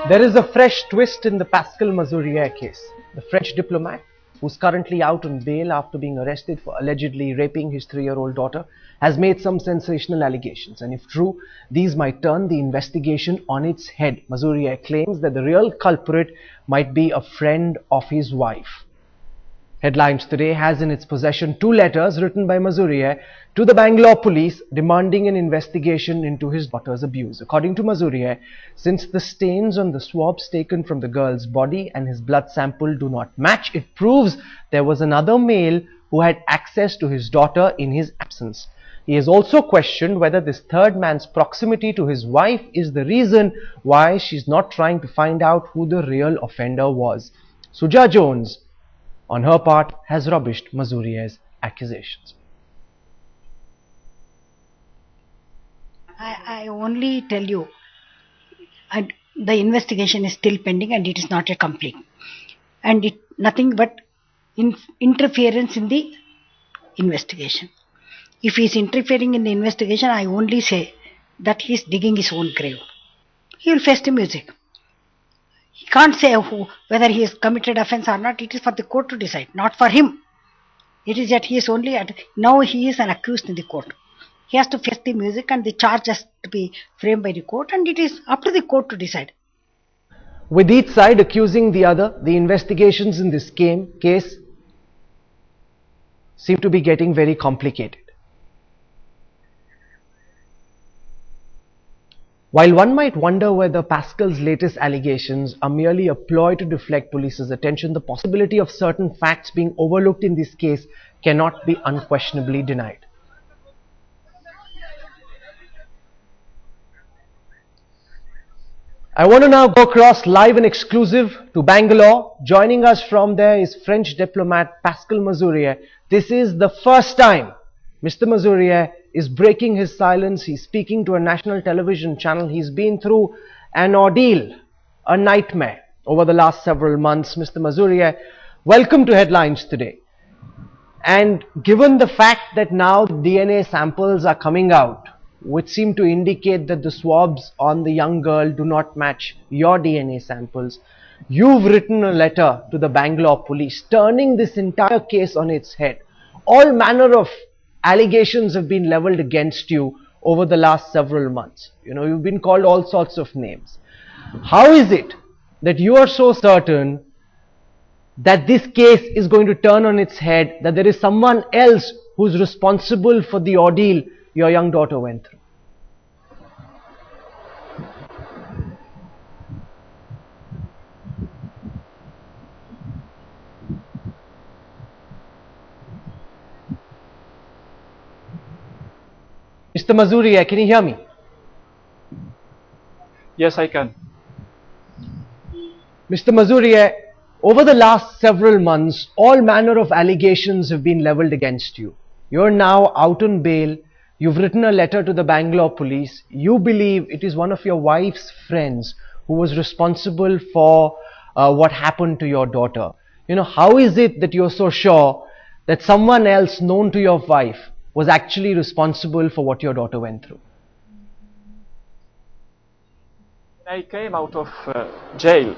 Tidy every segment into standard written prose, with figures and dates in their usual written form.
There is a fresh twist in the Pascal Mazurier case. The French diplomat, who's currently out on bail after being arrested for allegedly raping his 3-year-old daughter, has made some sensational allegations. And if true, these might turn the investigation on its head. Mazurier claims that the real culprit might be a friend of his wife. Headlines Today has in its possession 2 letters written by Mazurier to the Bangalore police demanding an investigation into his daughter's abuse. According to Mazurier, since the stains on the swabs taken from the girl's body and his blood sample do not match, it proves there was another male who had access to his daughter in his absence. He has also questioned whether this third man's proximity to his wife is the reason why she's not trying to find out who the real offender was. Suja Jones, on her part, has rubbished Mazurier's accusations. I only tell you, the investigation is still pending and it is not yet complete. And it nothing but interference in the investigation. If he is interfering in the investigation, I only say that he is digging his own grave. He will face the music. He can't say whether he has committed offence or not. It is for the court to decide, not for him. It is that he is only now he is an accused in the court. He has to face the music and the charge has to be framed by the court, and it is up to the court to decide. With each side accusing the other, the investigations in this case seem to be getting very complicated. While one might wonder whether Pascal's latest allegations are merely a ploy to deflect police's attention, the possibility of certain facts being overlooked in this case cannot be unquestionably denied. I want to now go across live and exclusive to Bangalore. Joining us from there is French diplomat Pascal Mazurier. This is the first time Mr. Mazurier is breaking his silence. He's speaking to a national television channel. He's been through an ordeal, a nightmare over the last several months. Mr. Mazurier, welcome to Headlines Today. And given the fact that now DNA samples are coming out, which seem to indicate that the swabs on the young girl do not match your DNA samples, you've written a letter to the Bangalore police, turning this entire case on its head. All manner of allegations have been leveled against you over the last several months. You know, you've been called all sorts of names. How is it that you are so certain that this case is going to turn on its head, that there is someone else who's responsible for the ordeal your young daughter went through? Mr. Mazurier, can you hear me? Yes, I can. Mr. Mazurier, over the last several months, all manner of allegations have been leveled against you. You're now out on bail. You've written a letter to the Bangalore police. You believe it is one of your wife's friends who was responsible for what happened to your daughter. You know, how is it that you're so sure that someone else known to your wife was actually responsible for what your daughter went through? When I came out of jail,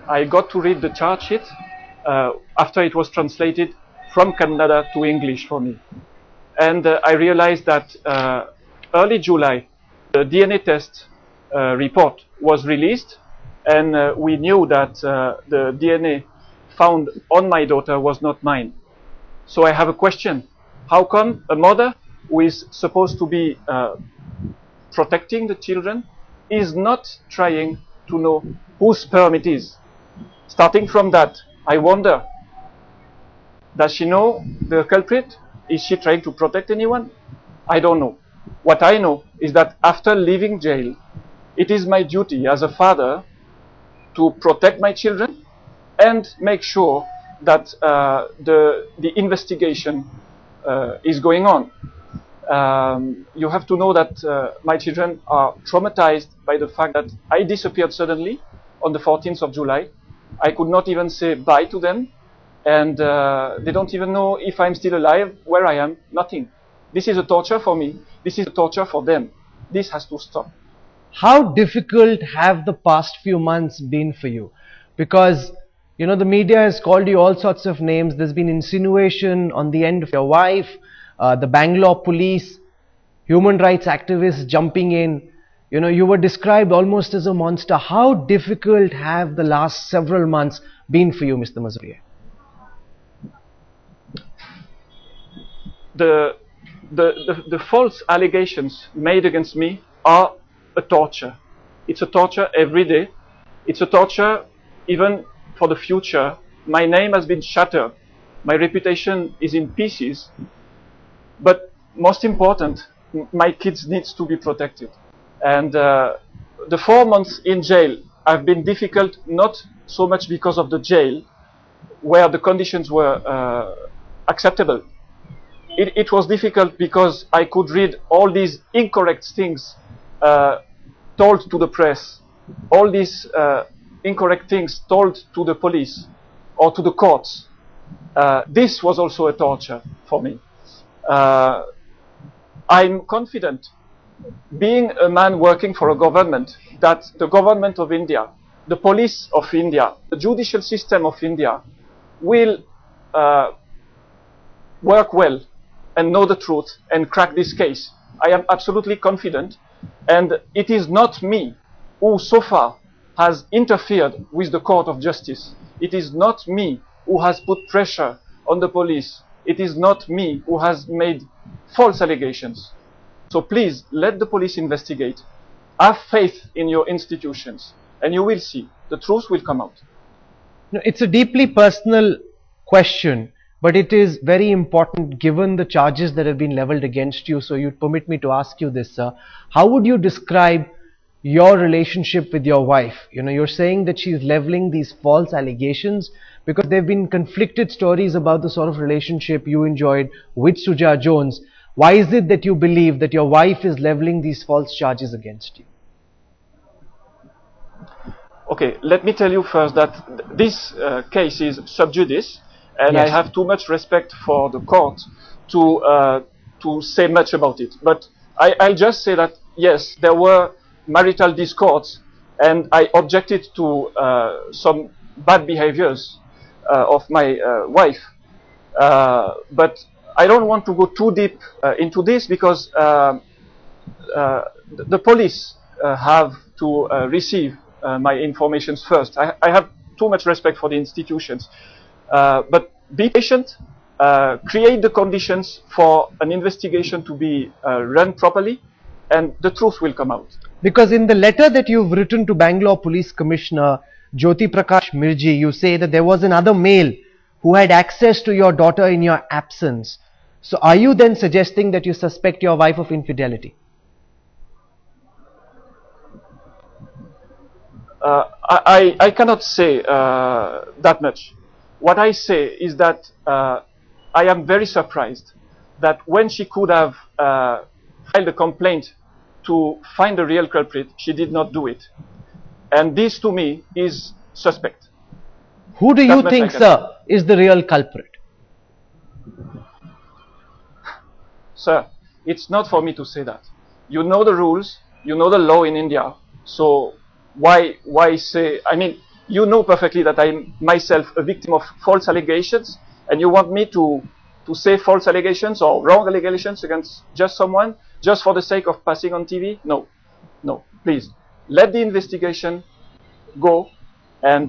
I got to read the charge sheet after it was translated from Kannada to English for me. And I realized that early July, the DNA test report was released, and we knew that the DNA found on my daughter was not mine. So I have a question. How come a mother who is supposed to be protecting the children is not trying to know whose sperm it is? Starting from that, I wonder, does she know the culprit? Is she trying to protect anyone? I don't know. What I know is that after leaving jail, it is my duty as a father to protect my children and make sure that the investigation is going on. You have to know that my children are traumatized by the fact that I disappeared suddenly on the 14th of July. I could not even say bye to them, and they don't even know if I'm still alive, where I am, nothing. This is a torture for me. This is a torture for them. This has to stop. How difficult have the past few months been for you? Because, you know, the media has called you all sorts of names. There's been insinuation on the end of your wife, the Bangalore police, human rights activists jumping in. You know, you were described almost as a monster. How difficult have the last several months been for you, Mr. Mazurier? The false allegations made against me are a torture. It's a torture every day. It's a torture even for the future. My name has been shattered. My reputation is in pieces. But most important, my kids need to be protected. And the 4 months in jail have been difficult, not so much because of the jail, where the conditions were acceptable. It was difficult because I could read all these incorrect things told to the press, all these incorrect things told to the police or to the courts. This was also a torture for me. I'm confident, being a man working for a government, that the government of India, the police of India, the judicial system of India will work well and know the truth and crack this case. I am absolutely confident, and it is not me who so far has interfered with the court of justice. It is not me who has put pressure on the police. It is not me who has made false allegations. So please, let the police investigate. Have faith in your institutions, and you will see. The truth will come out. No, it's a deeply personal question, but it is very important given the charges that have been leveled against you. So you'd permit me to ask you this, sir. How would you describe your relationship with your wife? You know, you're saying that she's leveling these false allegations because there have been conflicted stories about the sort of relationship you enjoyed with Suja Jones. Why is it that you believe that your wife is leveling these false charges against you? Okay, let me tell you first that this case is sub judice, and Yes. I have too much respect for the court to say much about it. But I'll just say that, yes, there were marital discords, and I objected to some bad behaviors of my wife. But I don't want to go too deep into this because the police have to receive my information first. I have too much respect for the institutions. But be patient, create the conditions for an investigation to be run properly, and the truth will come out. Because in the letter that you've written to Bangalore Police Commissioner Jyoti Prakash Mirji, you say that there was another male who had access to your daughter in your absence. So are you then suggesting that you suspect your wife of infidelity? I cannot say that much. What I say is that I am very surprised that when she could have filed a complaint to find the real culprit, she did not do it. And this to me is suspect. Who do you think, sir, is the real culprit? Sir, it's not for me to say that. You know the rules, you know the law in India, so why say, I mean, you know perfectly that I'm myself a victim of false allegations, and you want me to say false allegations or wrong allegations against just someone, just for the sake of passing on TV? No, no, please. Let the investigation go and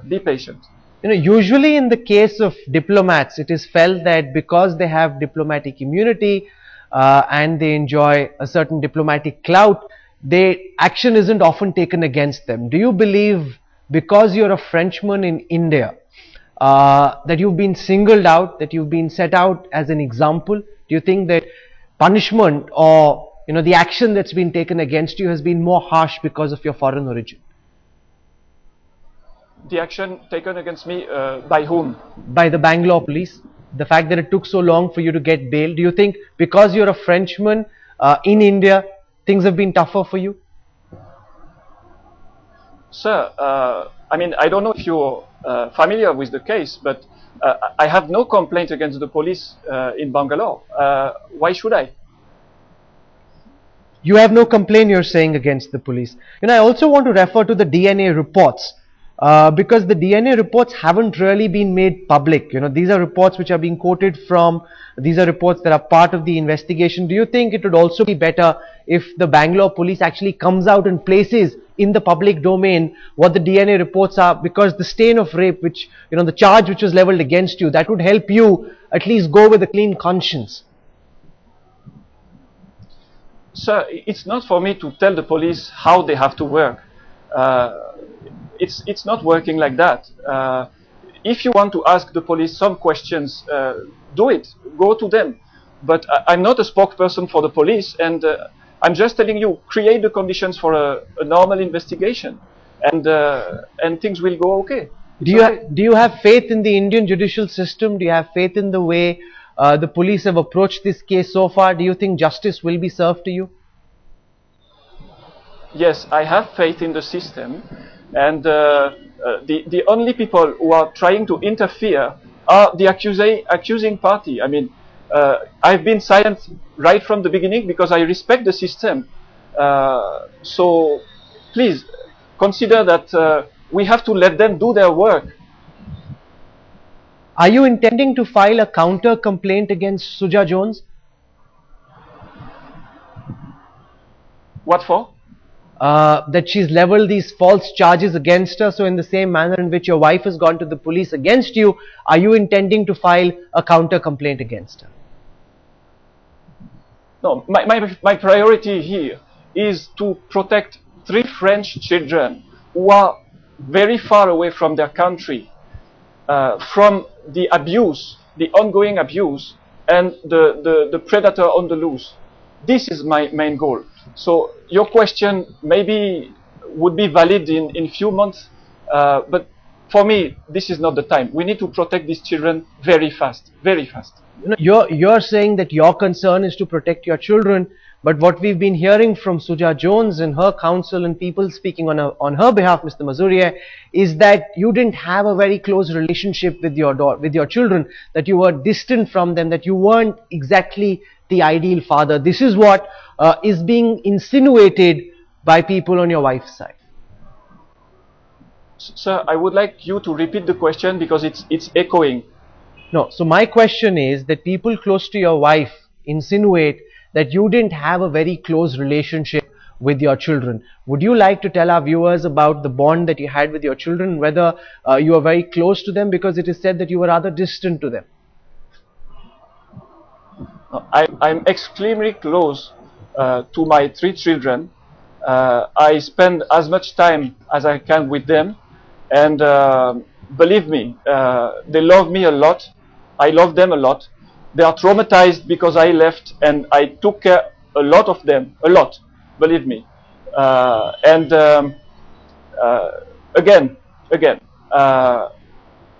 be patient. You know, usually in the case of diplomats, it is felt that because they have diplomatic immunity and they enjoy a certain diplomatic clout, action isn't often taken against them. Do you believe, because you're a Frenchman in India, that you've been singled out, that you've been set out as an example? Do you think that punishment or, you know, the action that's been taken against you has been more harsh because of your foreign origin? The action taken against me by whom? By the Bangalore police. The fact that it took so long for you to get bail. Do you think because you're a Frenchman in India, things have been tougher for you? Sir, I mean, I don't know if you're familiar with the case, but I have no complaint against the police in Bangalore. Why should I? You have no complaint, you're saying, against the police. I also want to refer to the DNA reports, because the DNA reports haven't really been made public. These are reports which are being quoted from, these are reports that are part of the investigation. Do you think it would also be better if the Bangalore police actually comes out and places in the public domain what the DNA reports are? Because the stain of rape, which, the charge which was leveled against you, that would help you at least go with a clean conscience. Sir, it's not for me to tell the police how they have to work. It's not working like that. If you want to ask the police some questions, do it. Go to them. But I'm not a spokesperson for the police, and I'm just telling you, create the conditions for a normal investigation, and things will go okay. Do you have faith in the Indian judicial system? Do you have faith in the way the police have approached this case so far? Do you think justice will be served to you? Yes, I have faith in the system, and the only people who are trying to interfere are the accusing party. I mean, I've been silent right from the beginning because I respect the system. So please consider that we have to let them do their work. Are you intending to file a counter complaint against Suja Jones? What for? That she's leveled these false charges against her. So in the same manner in which your wife has gone to the police against you, are you intending to file a counter complaint against her? No, my priority here is to protect 3 French children who are very far away from their country, from the abuse, the ongoing abuse, and the predator on the loose. This is my main goal. So your question maybe would be valid in few months, but for me, this is not the time. We need to protect these children very fast, very fast. You're saying that your concern is to protect your children, but what we've been hearing from Suja Jones and her counsel and people speaking on her behalf, Mr. Mazurier, is that you didn't have a very close relationship with your children, that you were distant from them, that you weren't exactly the ideal father. This is what is being insinuated by people on your wife's side. Sir, I would like you to repeat the question because it's echoing. No, so my question is that people close to your wife insinuate that you didn't have a very close relationship with your children. Would you like to tell our viewers about the bond that you had with your children, whether you were very close to them, because it is said that you were rather distant to them? I'm extremely close to my 3 children. I spend as much time as I can with them, and believe me, they love me a lot. I love them a lot. They are traumatized because I left, and I took care a lot of them, a lot, believe me. Again,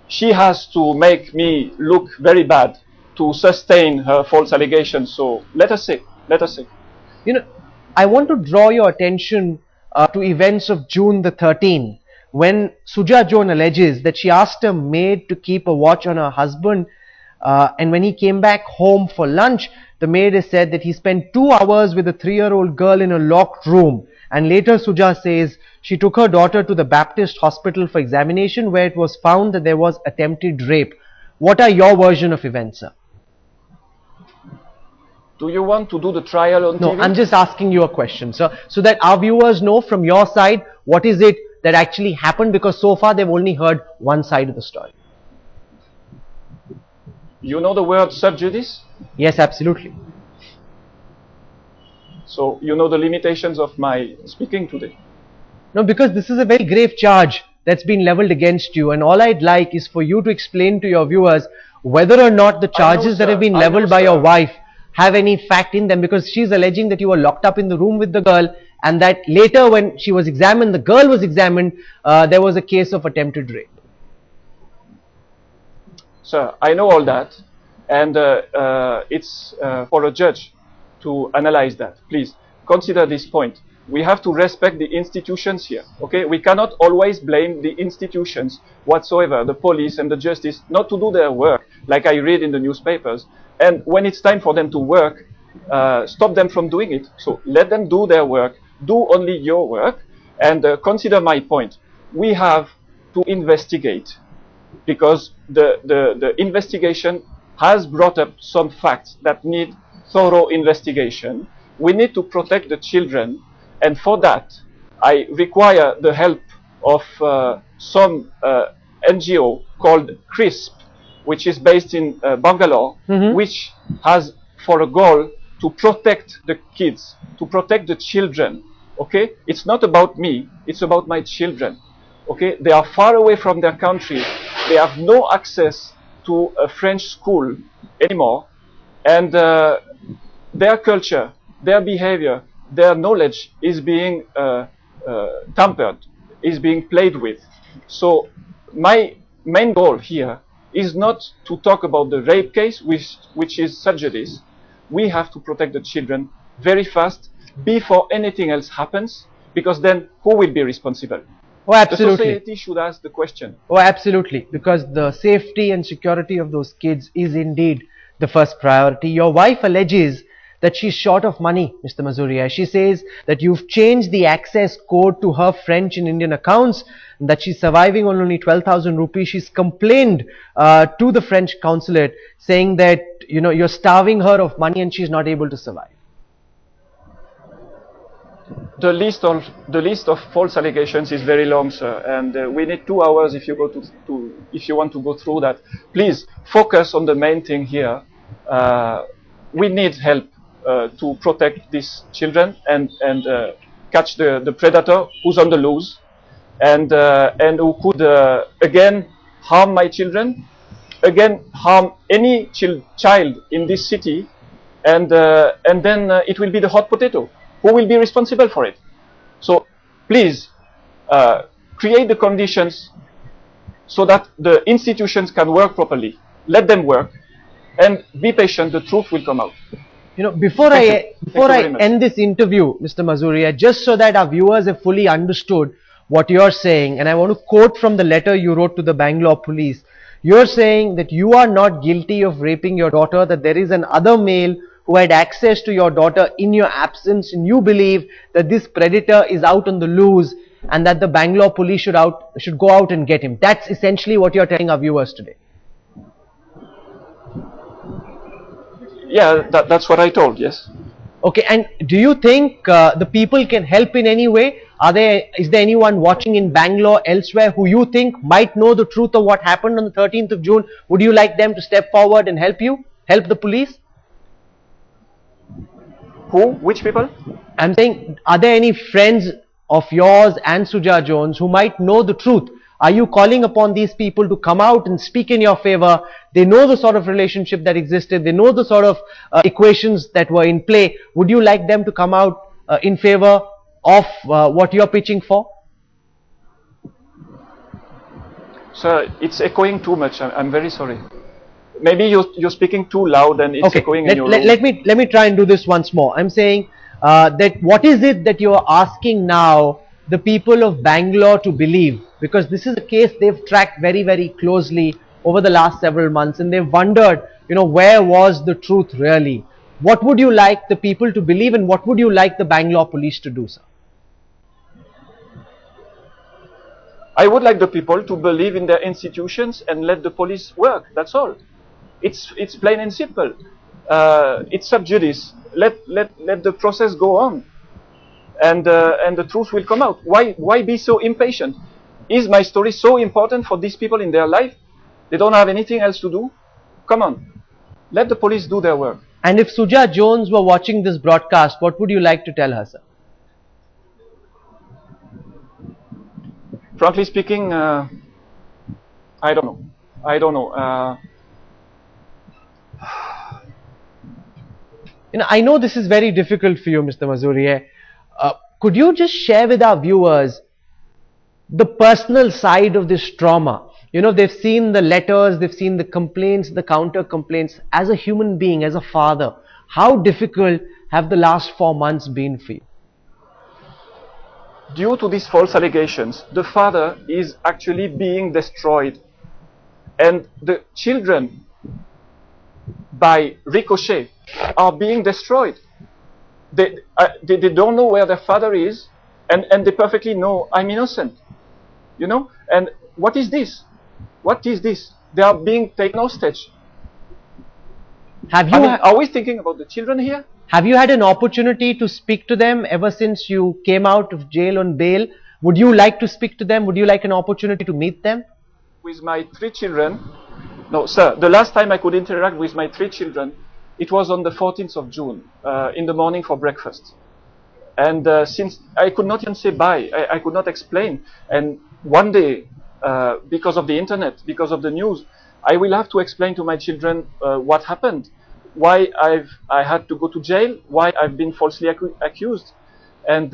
she has to make me look very bad to sustain her false allegations. So let us see. I want to draw your attention to events of June the 13th, when Suja Jones alleges that she asked her maid to keep a watch on her husband, and when he came back home for lunch, the maid has said that he spent 2 hours with a 3-year-old girl in a locked room. And later Suja says she took her daughter to the Baptist hospital for examination, where it was found that there was attempted rape. What are your version of events, sir? Do you want to do the trial on TV? No, I'm just asking you a question, sir, so that our viewers know from your side what is it that actually happened, because so far they've only heard one side of the story. You know the word sub judice? Yes, absolutely. So you know the limitations of my speaking today? No, because this is a very grave charge that's been leveled against you, and all I'd like is for you to explain to your viewers whether or not the charges that have been leveled by your wife have any fact in them, because she's alleging that you were locked up in the room with the girl, and that later when she was examined, the girl was examined, there was a case of attempted rape. Sir, I know all that, and it's for a judge to analyze that. Please consider this point. We have to respect the institutions here, okay? We cannot always blame the institutions whatsoever, the police and the justice, not to do their work, like I read in the newspapers. And when it's time for them to work, stop them from doing it. So let them do their work, do only your work, and consider my point. We have to investigate, because the investigation has brought up some facts that need thorough investigation. We need to protect the children, and for that, I require the help of some NGO called CRISP, which is based in Bangalore, which has for a goal to protect the kids, to protect the children. Okay, it's not about me, it's about my children. Okay, they are far away from their country, they have no access to a French school anymore, and their culture, their behavior, their knowledge is being tampered, is being played with. So my main goal here is not to talk about the rape case, which is subjudice. We have to protect the children very fast before anything else happens, because then who will be responsible? Oh, absolutely. The society should ask the question. Oh, absolutely. Because the safety and security of those kids is indeed the first priority. Your wife alleges that she's short of money, Mr. Mazurier. She says that you've changed the access code to her French and Indian accounts, and that she's surviving on only 12,000 rupees. She's complained to the French Consulate, saying that, you know, you're starving her of money and she's not able to survive. The list of false allegations is very long, sir, and we need 2 hours if you go if you want to go through that. Please focus on the main thing here. We need help to protect these children and catch the predator who's on the loose, and who could again harm my children, again harm any child in this city, and then it will be the hot potato. Who will be responsible for it? So please create the conditions so that the institutions can work properly. Let them work, and be patient. The truth will come out. You know, before I end this interview, Mr. Mazurier, just so that our viewers have fully understood what you're saying, and I want to quote from the letter you wrote to the Bangalore police. You're saying that you are not guilty of raping your daughter, that there is another male who had access to your daughter in your absence, and you believe that this predator is out on the loose and that the Bangalore police should go out and get him. That's essentially what you're telling our viewers today. Yeah, that's what I told, yes. Okay, and do you think the people can help in any way? Is there anyone watching in Bangalore, elsewhere, who you think might know the truth of what happened on the 13th of June? Would you like them to step forward and help you? Help the police? Who? Which people? I'm saying, are there any friends of yours and Suja Jones who might know the truth? Are you calling upon these people to come out and speak in your favor? They know the sort of relationship that existed. They know the sort of equations that were in play. Would you like them to come out in favor of what you're pitching for? Sir, it's echoing too much. I'm very sorry. Maybe you're speaking too loud and it's echoing in your room. Let me try and do this once more. I'm saying that what is it that you're asking now the people of Bangalore to believe? Because this is a case they've tracked very, very closely over the last several months, and they've wondered, you know, where was the truth really? What would you like the people to believe, and what would you like the Bangalore police to do, sir? I would like the people to believe in their institutions and let the police work. That's all. It's plain and simple. It's sub judice. Let the process go on, and the truth will come out. Why be so impatient? Is my story so important for these people in their life? They don't have anything else to do? Come on, let the police do their work. And if Suja Jones were watching this broadcast, what would you like to tell her, sir? Frankly speaking, I don't know. You know, I know this is very difficult for you, Mr. Mazurier. Could you just share with our viewers the personal side of this trauma? You know, they've seen the letters, they've seen the complaints, the counter complaints. As a human being, as a father, how difficult have the last 4 months been for you? Due to these false allegations, the father is actually being destroyed, and the children, by ricochet, are being destroyed. They don't know where their father is, and they perfectly know I'm innocent. You know? And what is this? What is this? They are being taken hostage. Have you Are we thinking about the children here? Have you had an opportunity to speak to them ever since you came out of jail on bail? Would you like to speak to them? Would you like an opportunity to meet them? With my 3 children, no, sir, the last time I could interact with my 3 children, it was on the 14th of June, in the morning for breakfast. And since I could not even say bye, I could not explain. And one day, because of the internet, because of the news, I will have to explain to my children what happened, why I had to go to jail, why I've been falsely accused, and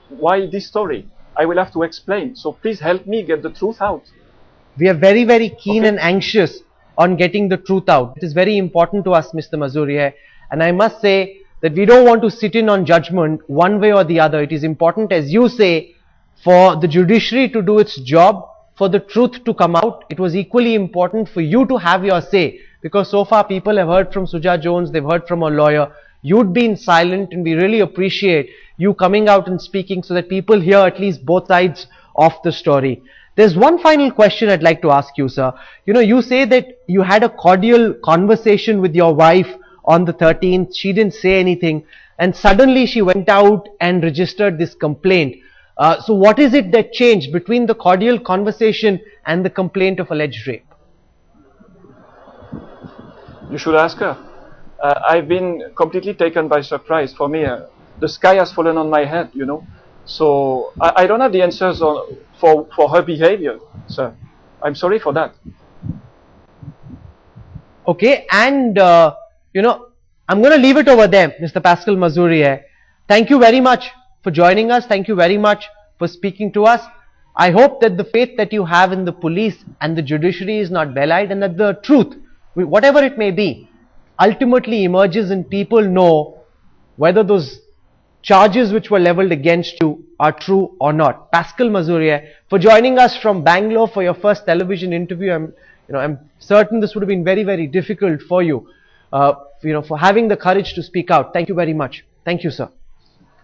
why this story. I will have to explain. So please help me get the truth out. We are very, very keen and anxious on getting the truth out. It is very important to us, Mr. Mazurier. And I must say that we don't want to sit in on judgment one way or the other. It is important, as you say, for the judiciary to do its job, for the truth to come out. It was equally important for you to have your say, because so far people have heard from Suja Jones, they've heard from a lawyer. You'd been silent, and we really appreciate you coming out and speaking so that people hear at least both sides of the story. There's one final question I'd like to ask you, sir. You know, you say that you had a cordial conversation with your wife on the 13th. She didn't say anything, and suddenly she went out and registered this complaint. So what is it that changed between the cordial conversation and the complaint of alleged rape? You should ask her. I've been completely taken by surprise. For me, the sky has fallen on my head, you know. So I don't have the answers for her behavior, sir. I'm sorry for that. Okay, and you know, I'm going to leave it over there, Mr. Pascal Mazurier. Thank you very much for joining us. Thank you very much for speaking to us. I hope that the faith that you have in the police and the judiciary is not belied, and that the truth, whatever it may be, ultimately emerges and people know whether those charges which were leveled against you are true or not. Pascal Mazurier, for joining us from Bangalore for your first television interview. I'm certain this would have been very, very difficult for you, for having the courage to speak out. Thank you very much. Thank you, sir.